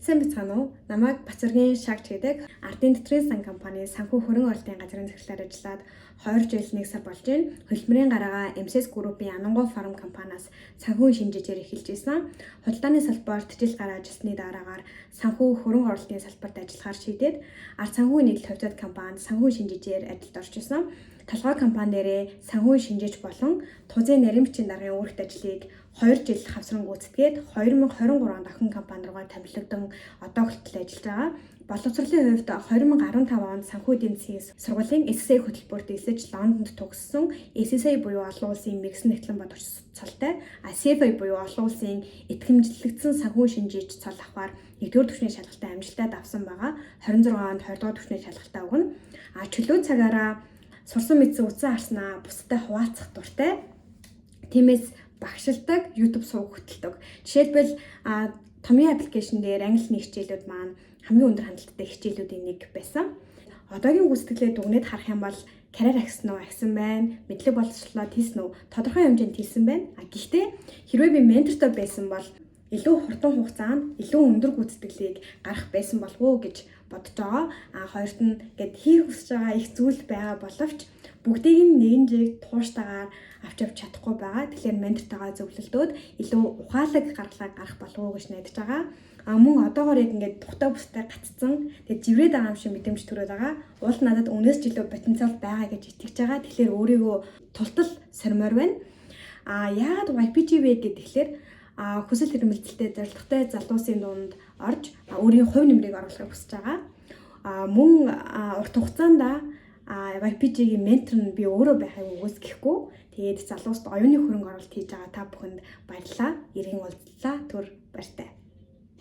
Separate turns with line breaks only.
Сайн бацгаана уу? Намайг Бацаргийн Шагч гэдэг Ардын Дотрийн сан компани санхүү хөрөнгө оруулалтын газрын захирлаар ажиллаад 2 жил 1 сар болж байна. Хөдөлмөрийн гараага MSS Group-ийн Анангой фарм компаниас санхүү шинжээжээр эхэлж байсан. Худалдааны салбарт жил гараад ирсний дараагаар санхүү хөрөнгө оруулалтын салбарт ажиллахаар шийдээд ард санхүүгийн нийтлэл хувьцаат компанид санхүү шинжээжээр ажилд орж исэн. Толгой компани дээрээ санхүү шинжээж болон тузын нарийн бичгийн даргын үүрэгт ажлыг 2 жил хавсран гүйцэтгээд 2023 онд охин компани руугаа томилогдсон одоо хүртэл ажиллаж байгаа. Боловсролын хувьд 2015 онд санхүү эдийн засгийн сургуулийн SSA хөтөлбөрт эсэж Лондонд төгссөн SSA буюу олон улсын мэргэсэн нэгтлэн бод цолтой, CFA буюу олон улсын итгэмжлэгдсэн санхүү шинжээч цол авахар 1-р түвшний шалгалтад амжилтад авсан байгаа. 26 онд 20-р түвшний шалгалтаа өгнө. Чөлөө цагаараа сурсан мэдсэн үтсэн харснаа бусдад хуваалцах дуртай. Тиймээс багшилдаг, YouTube сууг хөтэлдэг. Жишээлбэл томьёо аппликейшн дээр англи нэг хичээлүүд маань хамгийн өндөр хандлттай хичээлүүдийн нэг байсан. Одоогийн гүйцэтгэлээ дүгнээд харах юм бол карьер агсан уу, агсан байна. Мэдлэг боловсролоо хийсэн үү, тодорхой хэмжээнд хийсэн байна. Гэхдээ хэрвээ би ментортой байсан бол илүү хурдан хугацаанд илүү өндөр гүйцэтгэлийг гаргах байсан болов уу гэж бодож байгаа. Хоёрт нь гээд хийх хүсэж байгаа их зүйл байгаа боловч бүгдийг нь нэгэн жиг тууштайгаар авч чадахгүй байгаа. Тэгэхээр ментортойгоо зөвлөлдөөд илүү ухаалаг гаргалгаа гарах болов уу гэж найдаж байгаа. Мөн одоогоор яг ингээд тухтай бүстэй гаццсан. Тэгээд живрээд байгаа юм шиг мэдрэмж төрөөд байгаа. Уул надад өнөөс жилөө потенциал байгаа гэж итгэж байгаа. Тэгэхээр өөрийгөө тултал сормоор байна. Яагаад YPG вэ гэхээр хүсэл эрмэлзэлтэй зорилготой залуусын дунд орж өөрийн хувь нэмрийг оруулахыг хүсэж байгаа. Мөн урт хугацаанд YPG-ийн ментор нь би өөрөө байхыг үгүйсгэхгүй. Тэгээд залууст оюуны хөрөнгө оруулалт хийж байгаа та бүхэнд баярлалаа. Иргэн уулзлаа. Түр баяртай.